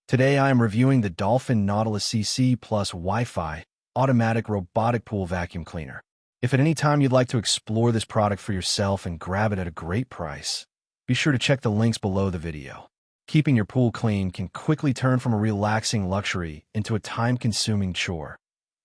Today I am reviewing the Dolphin Nautilus CC Plus Wi-Fi automatic robotic pool vacuum cleaner. If at any time you'd like to explore this product for yourself and grab it at a great price, be sure to check the links below the video. Keeping your pool clean can quickly turn from a relaxing luxury into a time-consuming chore.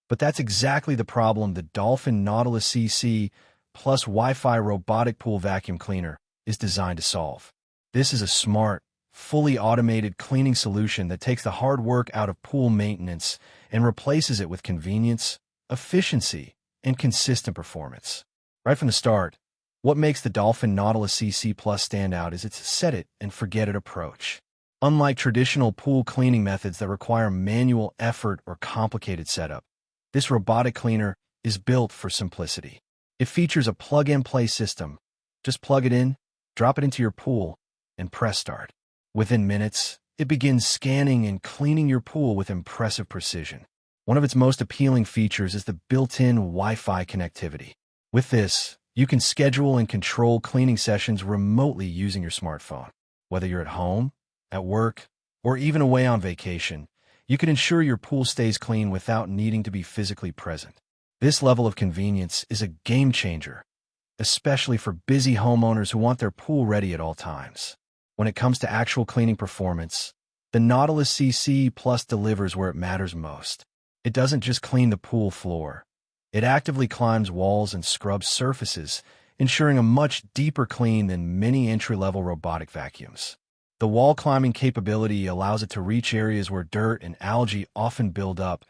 But that's exactly the problem the Dolphin Nautilus CC Plus Wi-Fi robotic pool vacuum cleaner is designed to solve. This is a smart, fully automated cleaning solution that takes the hard work out of pool maintenance and replaces it with convenience, efficiency, and consistent performance. Right from the start, what makes the Dolphin Nautilus CC Plus stand out is its set-it-and-forget-it approach. Unlike traditional pool cleaning methods that require manual effort or complicated setup, this robotic cleaner is built for simplicity. It features a plug-and-play system. Just plug it in, drop it into your pool, and press start. Within minutes, it begins scanning and cleaning your pool with impressive precision. One of its most appealing features is the built-in Wi-Fi connectivity. With this, you can schedule and control cleaning sessions remotely using your smartphone. Whether you're at home, at work, or even away on vacation, you can ensure your pool stays clean without needing to be physically present. This level of convenience is a game-changer, especially for busy homeowners who want their pool ready at all times. When it comes to actual cleaning performance, the Nautilus CC Plus delivers where it matters most. It doesn't just clean the pool floor. It actively climbs walls and scrubs surfaces, ensuring a much deeper clean than many entry-level robotic vacuums. The wall climbing capability allows it to reach areas where dirt and algae often build up,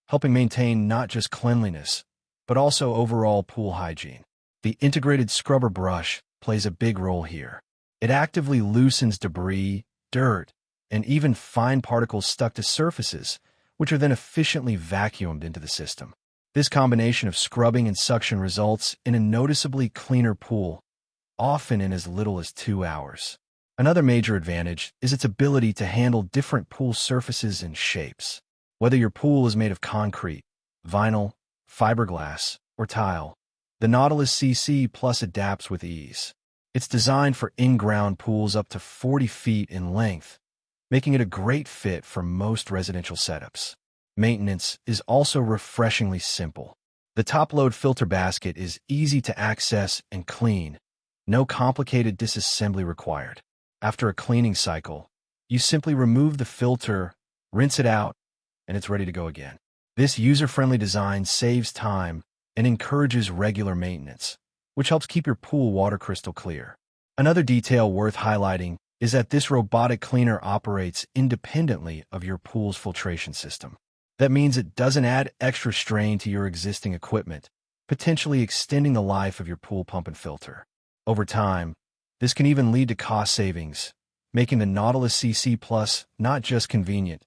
helping maintain not just cleanliness, but also overall pool hygiene. The integrated scrubber brush plays a big role here. It actively loosens debris, dirt, and even fine particles stuck to surfaces, which are then efficiently vacuumed into the system. This combination of scrubbing and suction results in a noticeably cleaner pool, often in as little as 2 hours. Another major advantage is its ability to handle different pool surfaces and shapes. Whether your pool is made of concrete, vinyl, fiberglass, or tile, the Nautilus CC Plus adapts with ease. It's designed for in-ground pools up to 40 feet in length, making it a great fit for most residential setups. Maintenance is also refreshingly simple. The top-load filter basket is easy to access and clean. No complicated disassembly required. After a cleaning cycle, you simply remove the filter, rinse it out, and it's ready to go again. This user-friendly design saves time and encourages regular maintenance, which helps keep your pool water crystal clear. Another detail worth highlighting is that this robotic cleaner operates independently of your pool's filtration system. That means it doesn't add extra strain to your existing equipment, potentially extending the life of your pool pump and filter. Over time, this can even lead to cost savings, making the Nautilus CC Plus not just convenient,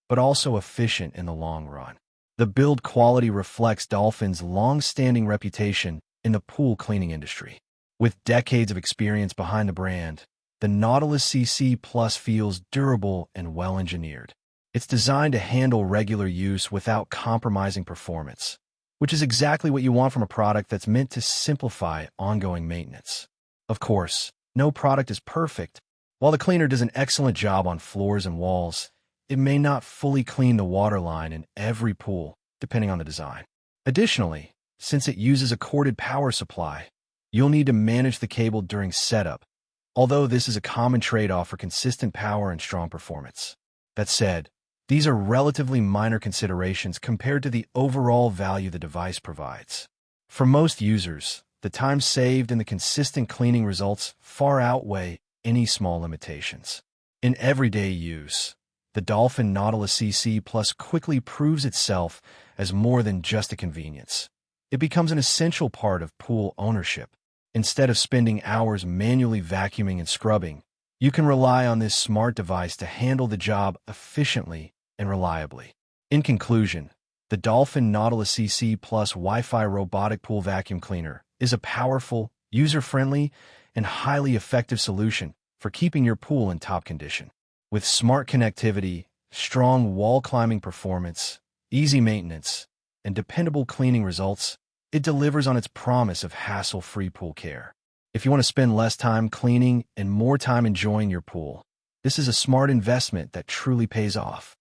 but also efficient in the long run. The build quality reflects Dolphin's long-standing reputation in the pool cleaning industry. With decades of experience behind the brand, the Nautilus CC Plus feels durable and well-engineered. It's designed to handle regular use without compromising performance, which is exactly what you want from a product that's meant to simplify ongoing maintenance. Of course, no product is perfect. While the cleaner does an excellent job on floors and walls, it may not fully clean the water line in every pool, depending on the design. Additionally, since it uses a corded power supply, you'll need to manage the cable during setup, although this is a common trade-off for consistent power and strong performance. That said, these are relatively minor considerations compared to the overall value the device provides. For most users, the time saved and the consistent cleaning results far outweigh any small limitations. In everyday use, the Dolphin Nautilus CC Plus quickly proves itself as more than just a convenience. It becomes an essential part of pool ownership. Instead of spending hours manually vacuuming and scrubbing, you can rely on this smart device to handle the job efficiently and reliably. In conclusion, the Dolphin Nautilus CC Plus Wi-Fi robotic pool vacuum cleaner is a powerful, user-friendly, and highly effective solution for keeping your pool in top condition. With smart connectivity, strong wall climbing performance, easy maintenance, and dependable cleaning results, it delivers on its promise of hassle-free pool care. If you want to spend less time cleaning and more time enjoying your pool, This is a smart investment that truly pays off.